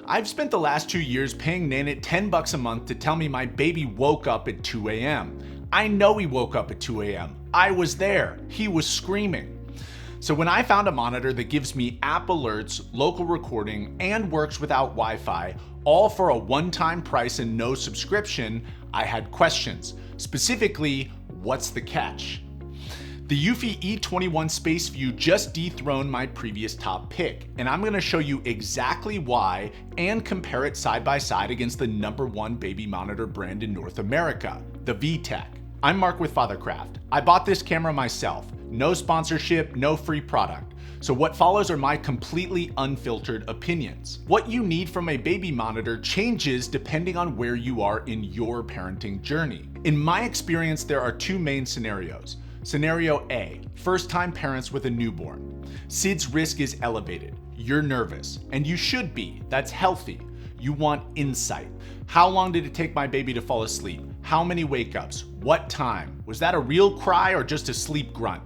I've spent the last 2 years paying Nanit $10 a month to tell me my baby woke up at 2 a.m. I know he woke up at 2 a.m. I was there. He was screaming. So when I found a monitor that gives me app alerts, local recording, and works without Wi-Fi, all for a one-time price and no subscription, I had questions. Specifically, what's the catch? The Eufy E21 SpaceView just dethroned my previous top pick, and I'm going to show you exactly why and compare it side by side against the #1 baby monitor brand in North America, the VTech. I'm Mark with Fathercraft. I bought this camera myself. No sponsorship, no free product. So what follows are my completely unfiltered opinions. What you need from a baby monitor changes depending on where you are in your parenting journey. In my experience, there are two main scenarios. Scenario A, first-time parents with a newborn. SIDS risk is elevated. You're nervous, and you should be. That's healthy. You want insight. How long did it take my baby to fall asleep? How many wake-ups? What time? Was that a real cry or just a sleep grunt?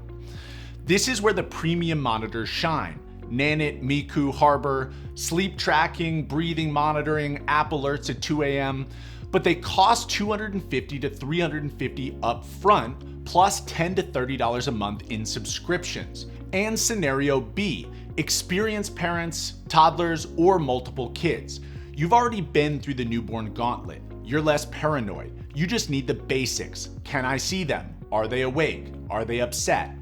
This is where the premium monitors shine. Nanit, Miku, Harbor, sleep tracking, breathing monitoring, app alerts at 2 a.m. But they cost $250 to $350 up front, plus $10 to $30 a month in subscriptions. And scenario B, experienced parents, toddlers, or multiple kids. You've already been through the newborn gauntlet. You're less paranoid. You just need the basics. Can I see them? Are they awake? Are they upset?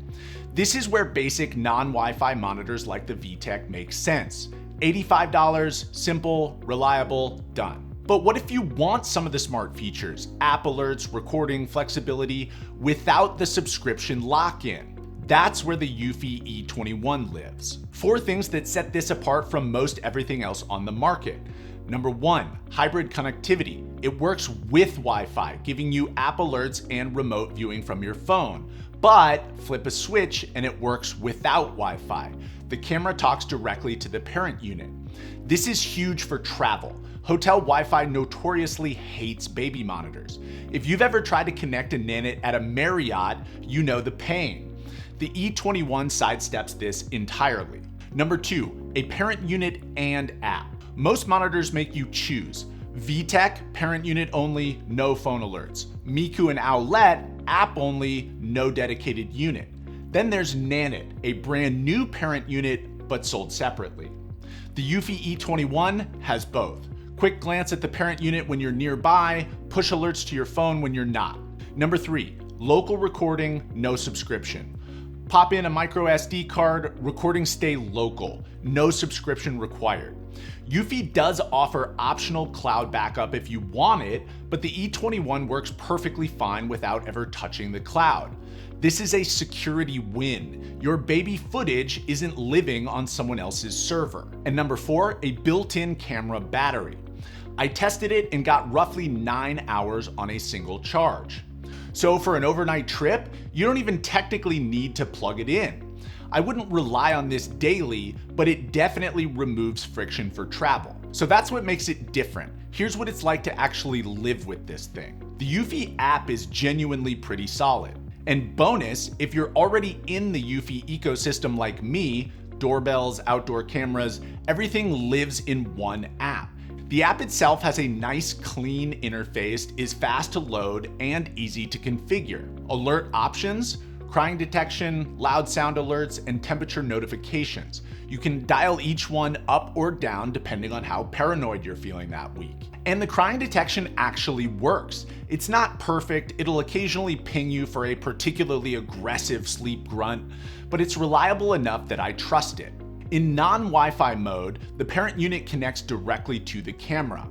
This is where basic non-Wi-Fi monitors like the VTech make sense. $85, simple, reliable, done. But what if you want some of the smart features, app alerts, recording, flexibility, without the subscription lock-in? That's where the Eufy E21 lives. 4 things that set this apart from most everything else on the market. Number 1, hybrid connectivity. It works with Wi-Fi, giving you app alerts and remote viewing from your phone. But flip a switch and it works without Wi-Fi. The camera talks directly to the parent unit. This is huge for travel. Hotel Wi-Fi notoriously hates baby monitors. If you've ever tried to connect a Nanit at a Marriott, you know the pain. The E21 sidesteps this entirely. Number 2, a parent unit and app. Most monitors make you choose. VTech, parent unit only, no phone alerts. Miku and Owlet, app only, no dedicated unit. Then there's Nanit, a brand new parent unit, but sold separately. The Eufy E21 has both. Quick glance at the parent unit when you're nearby, push alerts to your phone when you're not. Number 3, local recording, no subscription. Pop in a micro SD card, recordings stay local, no subscription required. Eufy does offer optional cloud backup if you want it, but the E21 works perfectly fine without ever touching the cloud. This is a security win. Your baby footage isn't living on someone else's server. And number 4, a built-in camera battery. I tested it and got roughly 9 hours on a single charge. So for an overnight trip, you don't even technically need to plug it in. I wouldn't rely on this daily, but it definitely removes friction for travel. So that's what makes it different. Here's what it's like to actually live with this thing. The Eufy app is genuinely pretty solid. And bonus, if you're already in the Eufy ecosystem like me, doorbells, outdoor cameras, everything lives in one app. The app itself has a nice, clean interface, is fast to load, and easy to configure. Alert options, crying detection, loud sound alerts, and temperature notifications. You can dial each one up or down depending on how paranoid you're feeling that week. And the crying detection actually works. It's not perfect, it'll occasionally ping you for a particularly aggressive sleep grunt, but it's reliable enough that I trust it. In non-Wi-Fi mode, the parent unit connects directly to the camera.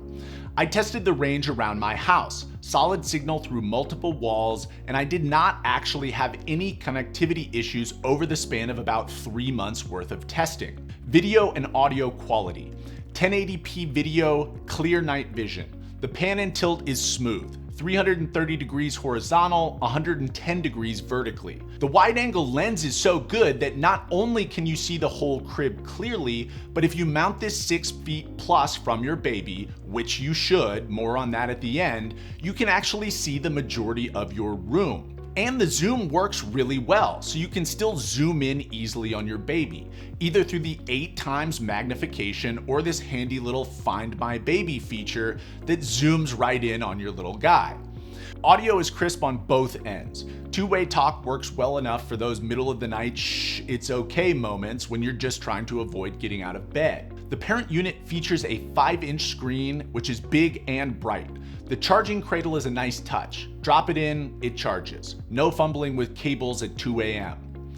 I tested the range around my house, solid signal through multiple walls, and I did not actually have any connectivity issues over the span of about 3 months worth of testing. Video and audio quality. 1080p video, clear night vision. The pan and tilt is smooth. 330 degrees horizontal, 110 degrees vertically. The wide-angle lens is so good that not only can you see the whole crib clearly, but if you mount this 6 feet plus from your baby, which you should, more on that at the end, you can actually see the majority of your room. And the zoom works really well, so you can still zoom in easily on your baby, either through the 8x magnification or this handy little Find My Baby feature that zooms right in on your little guy. Audio is crisp on both ends. Two-way talk works well enough for those middle of the night shh, it's okay moments when you're just trying to avoid getting out of bed. The parent unit features a 5-inch screen, which is big and bright. The charging cradle is a nice touch. Drop it in, it charges. No fumbling with cables at 2 a.m.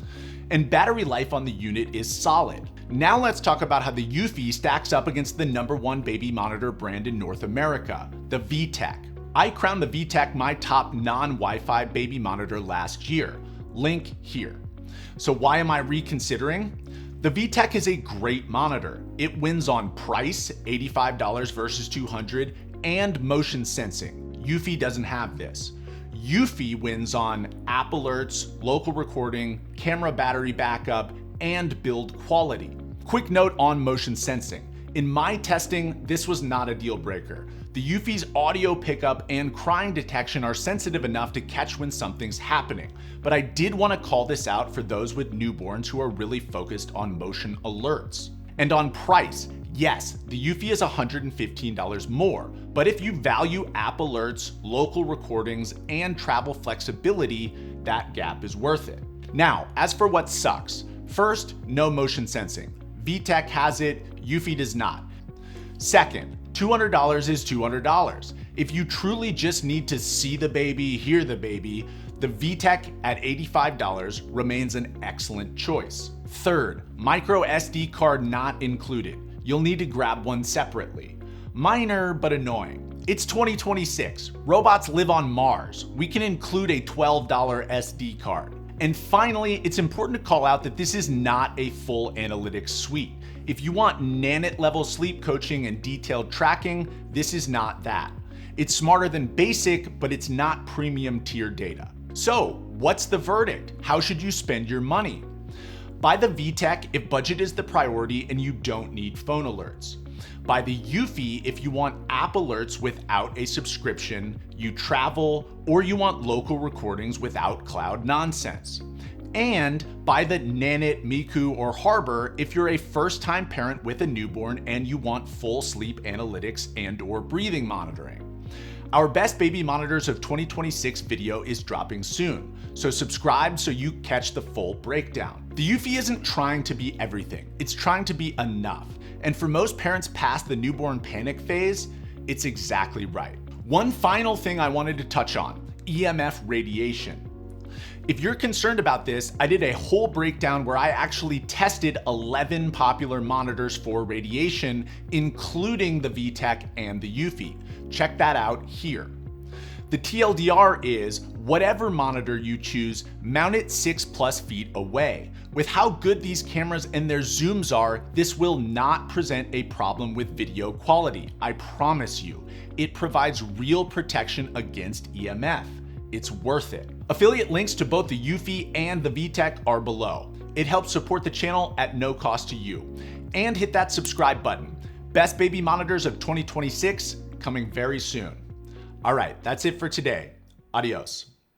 And battery life on the unit is solid. Now let's talk about how the Eufy stacks up against the #1 baby monitor brand in North America, the VTech. I crowned the VTech my top non-Wi-Fi baby monitor last year. Link here. So why am I reconsidering? The VTech is a great monitor. It wins on price, $85 versus $200, and motion sensing. Eufy doesn't have this. Eufy wins on app alerts, local recording, camera battery backup, and build quality. Quick note on motion sensing. In my testing, this was not a deal breaker. The Eufy's audio pickup and crying detection are sensitive enough to catch when something's happening, but I did want to call this out for those with newborns who are really focused on motion alerts. And on price, yes, the Eufy is $115 more, but if you value app alerts, local recordings, and travel flexibility, that gap is worth it. Now, as for what sucks, first, no motion sensing. VTech has it, Eufy does not. Second, $200 is $200. If you truly just need to see the baby, hear the baby, the VTech at $85 remains an excellent choice. Third, micro SD card not included. You'll need to grab one separately. Minor but annoying. It's 2026. Robots live on Mars. We can include a $12 SD card. And finally, it's important to call out that this is not a full analytics suite. If you want Nanit level sleep coaching and detailed tracking, this is not that. It's smarter than basic, but it's not premium tier data. So, what's the verdict? How should you spend your money? Buy the VTech if budget is the priority and you don't need phone alerts. Buy the Eufy if you want app alerts without a subscription, you travel, or you want local recordings without cloud nonsense. And buy the Nanit, Miku, or Harbor if you're a first-time parent with a newborn and you want full sleep analytics and/or breathing monitoring. Our best baby monitors of 2026 video is dropping soon, so subscribe so you catch the full breakdown. The Eufy isn't trying to be everything, it's trying to be enough. And for most parents past the newborn panic phase, it's exactly right. One final thing I wanted to touch on, EMF radiation. If you're concerned about this, I did a whole breakdown where I actually tested 11 popular monitors for radiation, including the VTech and the Eufy. Check that out here. The TLDR is, whatever monitor you choose, mount it 6+ feet away. With how good these cameras and their zooms are, this will not present a problem with video quality, I promise you. It provides real protection against EMF. It's worth it. Affiliate links to both the Eufy and the VTech are below. It helps support the channel at no cost to you. And hit that subscribe button. Best baby monitors of 2026 coming very soon. All right, that's it for today. Adios.